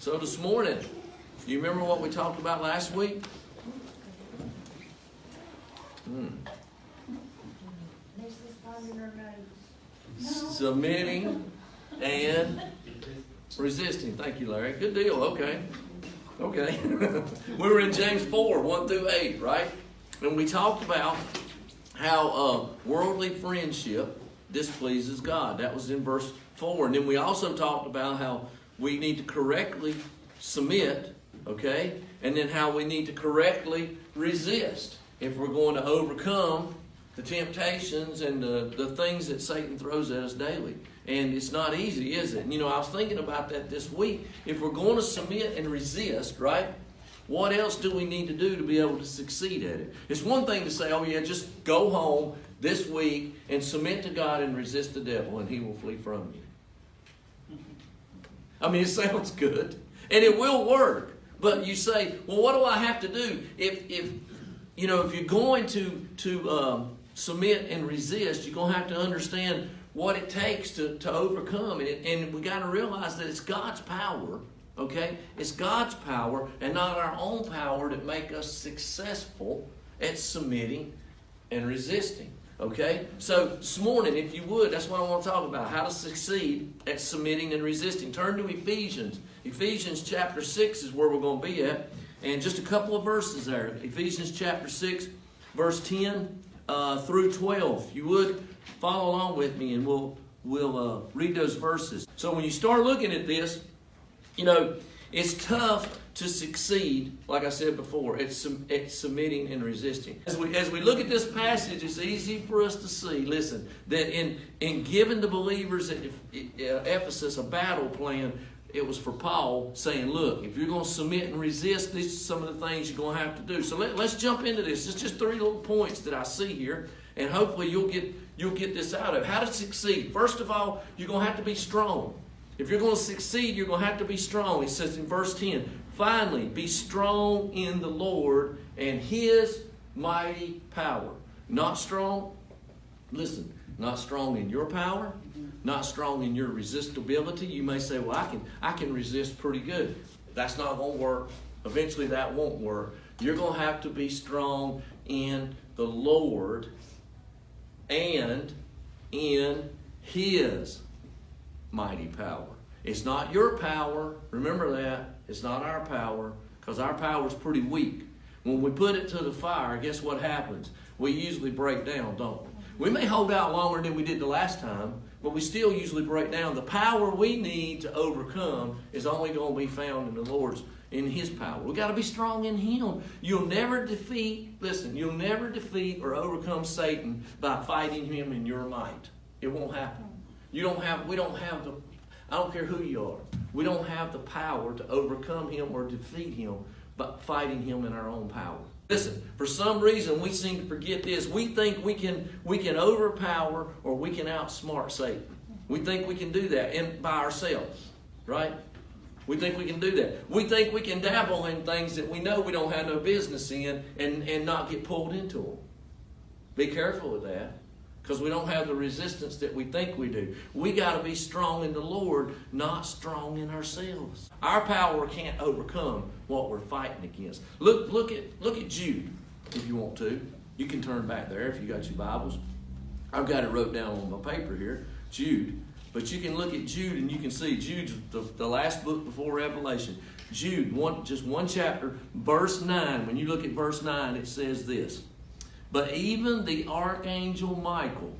So this morning, you remember what we talked about last week? Submitting and resisting. Thank you, Larry. Good deal. Okay. We were in James 4, 1 through 8, right? And we talked about how worldly friendship displeases God. That was in verse 4. And then we also talked about how we need to correctly submit, okay? And then how we need to correctly resist if we're going to overcome the temptations and the things that Satan throws at us daily. And it's not easy, is it? And, I was thinking about that this week. If we're going to submit and resist, right, what else do we need to do to be able to succeed at it? It's one thing to say, oh yeah, just go home this week and submit to God and resist the devil and he will flee from you. I mean, it sounds good. And it will work. But you say, well, what do I have to do? If you're going to submit and resist, you're going to have to understand what it takes to overcome. And we got to realize that it's God's power, okay? It's God's power and not our own power that make us successful at submitting and resisting, okay? So this morning, if you would, that's what I want to talk about, how to succeed at submitting and resisting. Turn to Ephesians. Ephesians chapter 6 is where we're going to be at. And just a couple of verses there. Ephesians chapter 6, verse 10 through 12. If you would, follow along with me and we'll read those verses. So when you start looking at this, it's tough to succeed, like I said before, at submitting and resisting. As we look at this passage, it's easy for us to see, listen, that in giving the believers at Ephesus a battle plan, it was for Paul saying, look, if you're going to submit and resist, these are some of the things you're going to have to do. So let's jump into this. It's just 3 little points that I see here, and hopefully you'll get this out of it. How to succeed. First of all, you're going to have to be strong. If you're going to succeed, you're going to have to be strong. It says in verse 10, finally, be strong in the Lord and His mighty power. Not strong, listen, not strong in your power, not strong in your resistibility. You may say, well, I can resist pretty good. That's not going to work. Eventually that won't work. You're going to have to be strong in the Lord and in His mighty power. It's not your power. Remember that. It's not our power, because our power is pretty weak. When we put it to the fire, guess what happens? We usually break down, don't we? We may hold out longer than we did the last time, but we still usually break down. The power we need to overcome is only going to be found in the Lord's, in His power. We've got to be strong in Him. You'll never defeat or overcome Satan by fighting him in your might. It won't happen. I don't care who you are. We don't have the power to overcome him or defeat him by fighting him in our own power. Listen, for some reason we seem to forget this. We think we can overpower or we can outsmart Satan. We think we can do that by ourselves, right? We think we can do that. We think we can dabble in things that we know we don't have no business in and not get pulled into them. Be careful with that, because we don't have the resistance that we think we do. We got to be strong in the Lord, not strong in ourselves. Our power can't overcome what we're fighting against. Look at Jude, if you want to. You can turn back there if you got your Bibles. I've got it wrote down on my paper here, Jude. But you can look at Jude and you can see Jude's the last book before Revelation. Jude, just one chapter, verse 9. When you look at verse 9, it says this. But even the archangel Michael,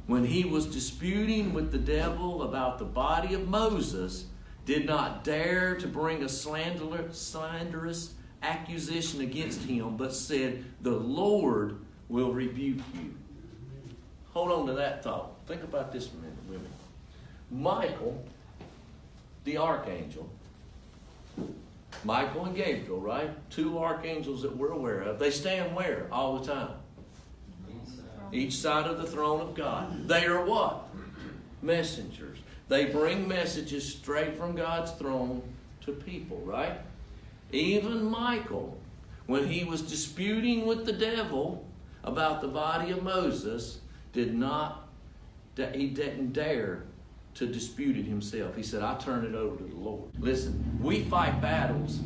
when he was disputing with the devil about the body of Moses, did not dare to bring a slanderous accusation against him, but said, the Lord will rebuke you. Hold on to that thought. Think about this a minute with me. Michael, the archangel, Michael and Gabriel, right? 2 archangels that we're aware of. They stand where all the time? Each side of the throne of God. They are what? Messengers. They bring messages straight from God's throne to people, right? Even Michael, when he was disputing with the devil about the body of Moses, he didn't dare to dispute it himself. He said, I turn it over to the Lord. Listen, we fight battles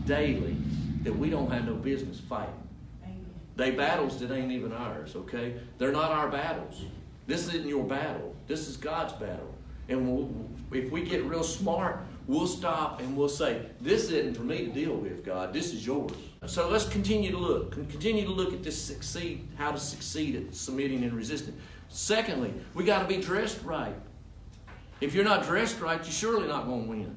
daily that we don't have no business fighting. They battles that ain't even ours, okay? They're not our battles. This isn't your battle. This is God's battle. And if we get real smart, we'll stop and we'll say, this isn't for me to deal with, God. This is yours. So let's continue to look. Continue to look at this how to succeed at submitting and resisting. Secondly, we got to be dressed right. If you're not dressed right, you're surely not going to win.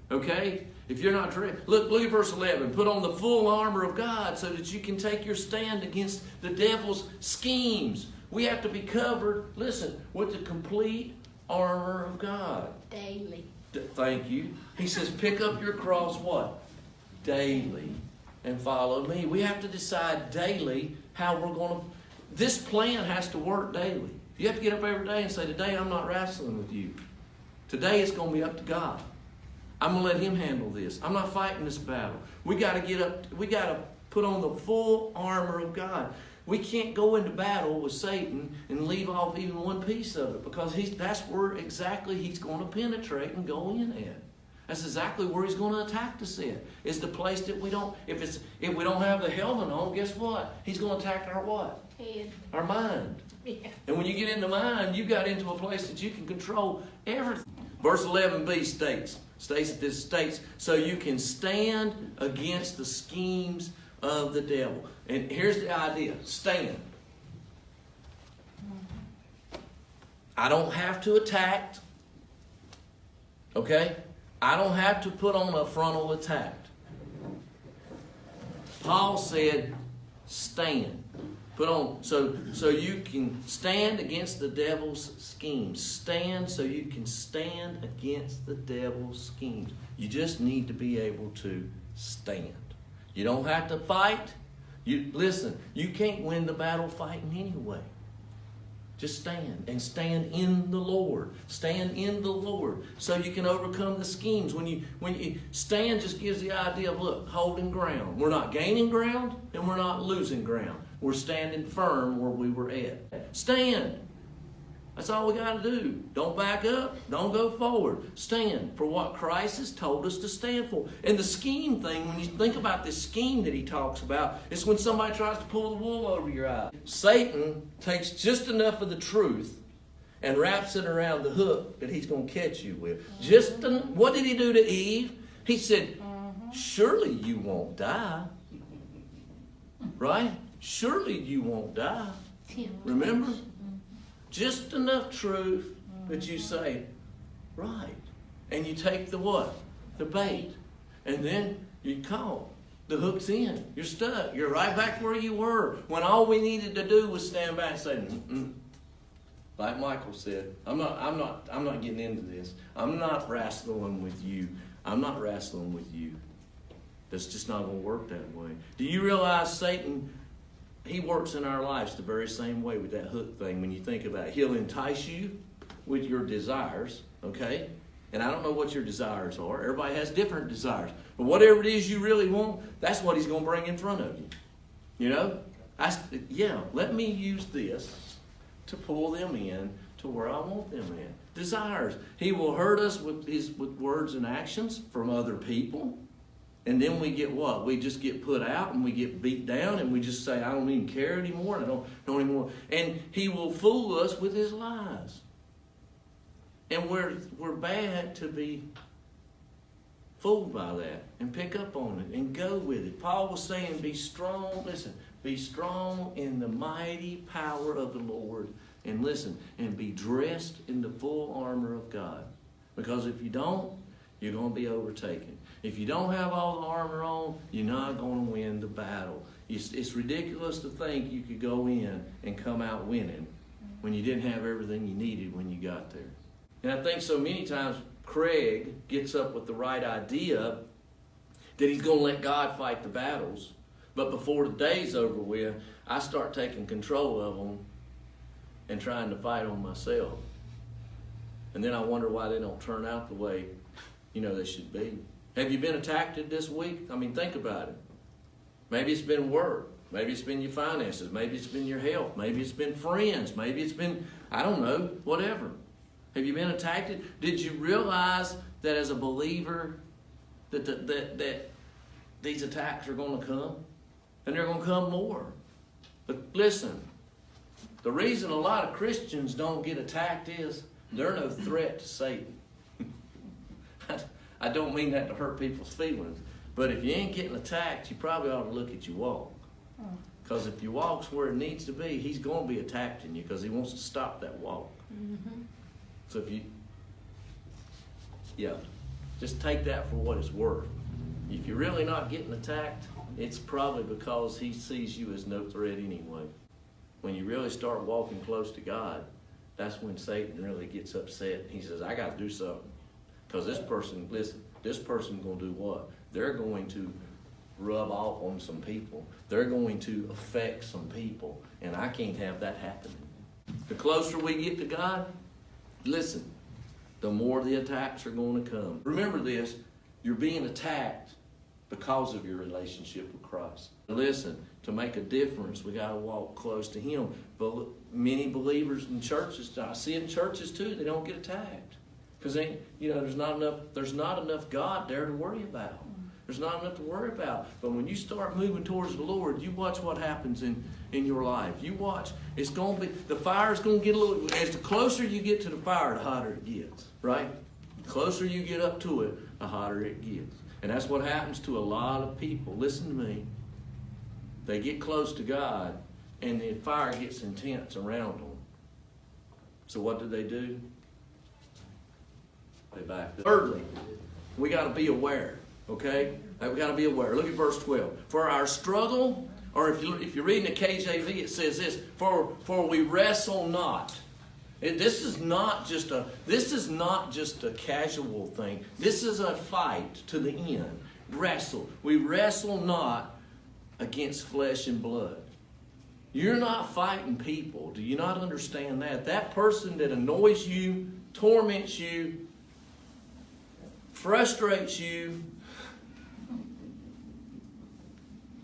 Okay? If you're not dressed, look at verse 11. Put on the full armor of God so that you can take your stand against the devil's schemes. We have to be covered, listen, with the complete armor of God. Daily. Thank you. He says, pick up your cross what? Daily. And follow me. We have to decide daily how we're going to... This plan has to work daily. You have to get up every day and say, today I'm not wrestling with you. Today it's going to be up to God. I'm going to let Him handle this. I'm not fighting this battle. We got to get up. We got to put on the full armor of God. We can't go into battle with Satan and leave off even one piece of it, because that's where exactly he's going to penetrate and go in at. That's exactly where he's going to attack us at. It's the place that we don't, if we don't have the helmet on, guess what? He's going to attack our what? Head. Our mind. Yeah. And when you get into mind, you got into a place that you can control everything. Verse 11b states, so you can stand against the schemes of the devil. And here's the idea. Stand. I don't have to attack. Okay? I don't have to put on a frontal attack. Paul said, stand. Put on, so you can stand against the devil's schemes. Stand so you can stand against the devil's schemes. You just need to be able to stand. You don't have to fight. Listen, you can't win the battle fighting anyway. Just stand, and stand in the Lord. Stand in the Lord so you can overcome the schemes. When you stand, just gives the idea of, look, holding ground. We're not gaining ground and we're not losing ground. We're standing firm where we were at. Stand. That's all we got to do. Don't back up. Don't go forward. Stand for what Christ has told us to stand for. And the scheme thing, when you think about this scheme that he talks about, it's when somebody tries to pull the wool over your eye. Satan takes just enough of the truth and wraps it around the hook that he's going to catch you with. What did he do to Eve? He said, surely you won't die. Right? Surely you won't die. Remember? Just enough truth that you say, right. And you take the what? The bait. And then you caught. The hook's in. You're stuck. You're right back where you were when all we needed to do was stand back and say, like Michael said, I'm not getting into this. I'm not wrestling with you. I'm not wrestling with you. That's just not going to work that way. Do you realize Satan, he works in our lives the very same way with that hook thing when you think about it. He'll entice you with your desires, okay? And I don't know what your desires are. Everybody has different desires. But whatever it is you really want, that's what he's going to bring in front of you. You know? Let me use this to pull them in to where I want them at. Desires. He will hurt us with words and actions from other people. And then we get what? We just get put out and we get beat down and we just say, I don't even care anymore. I don't anymore. And he will fool us with his lies. And we're bad to be fooled by that and pick up on it and go with it. Paul was saying, be strong. Listen, be strong in the mighty power of the Lord. And listen, and be dressed in the full armor of God. Because if you don't, you're going to be overtaken. If you don't have all the armor on, you're not going to win the battle. It's ridiculous to think you could go in and come out winning when you didn't have everything you needed when you got there. And I think so many times Craig gets up with the right idea that he's going to let God fight the battles. But before the day's over with, I start taking control of them and trying to fight on myself. And then I wonder why they don't turn out the way, they should be. Have you been attacked this week? I mean, think about it. Maybe it's been work. Maybe it's been your finances. Maybe it's been your health. Maybe it's been friends. Maybe it's been, I don't know, whatever. Have you been attacked? Did you realize that as a believer that these attacks are going to come? And they're going to come more. But listen, the reason a lot of Christians don't get attacked is they're no threat to Satan. I don't mean that to hurt people's feelings, but if you ain't getting attacked, you probably ought to look at your walk. Because if your walk's where it needs to be, he's going to be attacking you because he wants to stop that walk. Mm-hmm. So just take that for what it's worth. If you're really not getting attacked, it's probably because he sees you as no threat anyway. When you really start walking close to God, that's when Satan really gets upset. He says, I got to do something. Because this person going to do what? They're going to rub off on some people. They're going to affect some people. And I can't have that happening. The closer we get to God, listen, the more the attacks are going to come. Remember this, you're being attacked because of your relationship with Christ. Listen, to make a difference, we got to walk close to Him. But many believers in churches, I see it in churches too, they don't get attacked. Because there's not enough God there to worry about. There's not enough to worry about. But when you start moving towards the Lord, you watch what happens in your life. You watch, the fire's going to get a little, as the closer you get to the fire, the hotter it gets, right? The closer you get up to it, the hotter it gets. And that's what happens to a lot of people. Listen to me. They get close to God, and the fire gets intense around them. So what do? They back up. Thirdly, we got to be aware, okay? We got to be aware. Look at verse 12. For our struggle, or if you're reading the KJV, it says this, for we wrestle not. This is not just a casual thing. This is a fight to the end. Wrestle. We wrestle not against flesh and blood. You're not fighting people. Do you not understand that? That person that annoys you, torments you, frustrates you,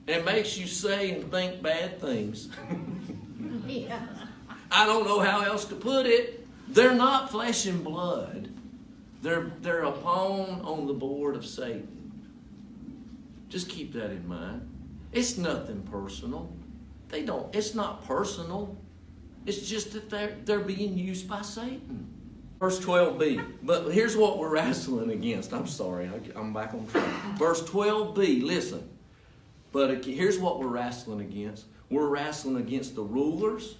and makes you say and think bad things. Yeah. I don't know how else to put it. They're not flesh and blood. They're a pawn on the board of Satan. Just keep that in mind. It's nothing personal. It's not personal. It's just that they're being used by Satan. Verse 12b. But here's what we're wrestling against. I'm sorry, I'm back on track. Verse 12b, listen. But here's what we're wrestling against. We're wrestling against the rulers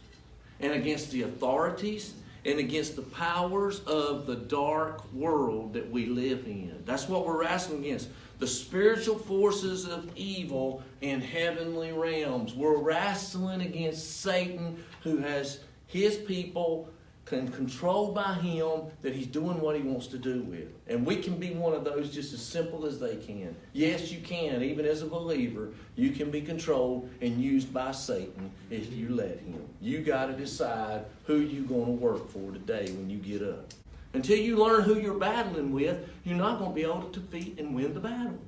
and against the authorities and against the powers of the dark world that we live in. That's what we're wrestling against. The spiritual forces of evil in heavenly realms. We're wrestling against Satan, who has his people controlled by him, that he's doing what he wants to do with. And we can be one of those just as simple as they can. Yes, you can. Even as a believer, you can be controlled and used by Satan if you let him. You got to decide who you're going to work for today when you get up. Until you learn who you're battling with, you're not going to be able to defeat and win the battle.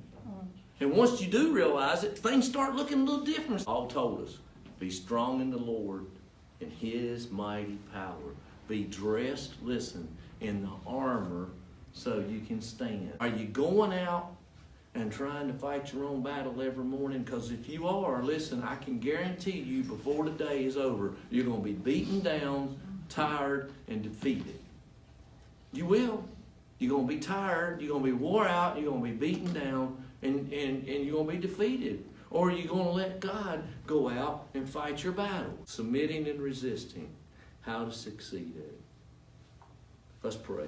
And once you do realize it, things start looking a little different. Paul told us, be strong in the Lord and His mighty power. Be dressed, listen, in the armor so you can stand. Are you going out and trying to fight your own battle every morning? Because if you are, listen, I can guarantee you before the day is over, you're going to be beaten down, tired, and defeated. You will. You're going to be tired, you're going to be wore out, you're going to be beaten down, and you're going to be defeated. Or you're going to let God go out and fight your battle. Submitting and resisting. How to succeed at it. Let's pray.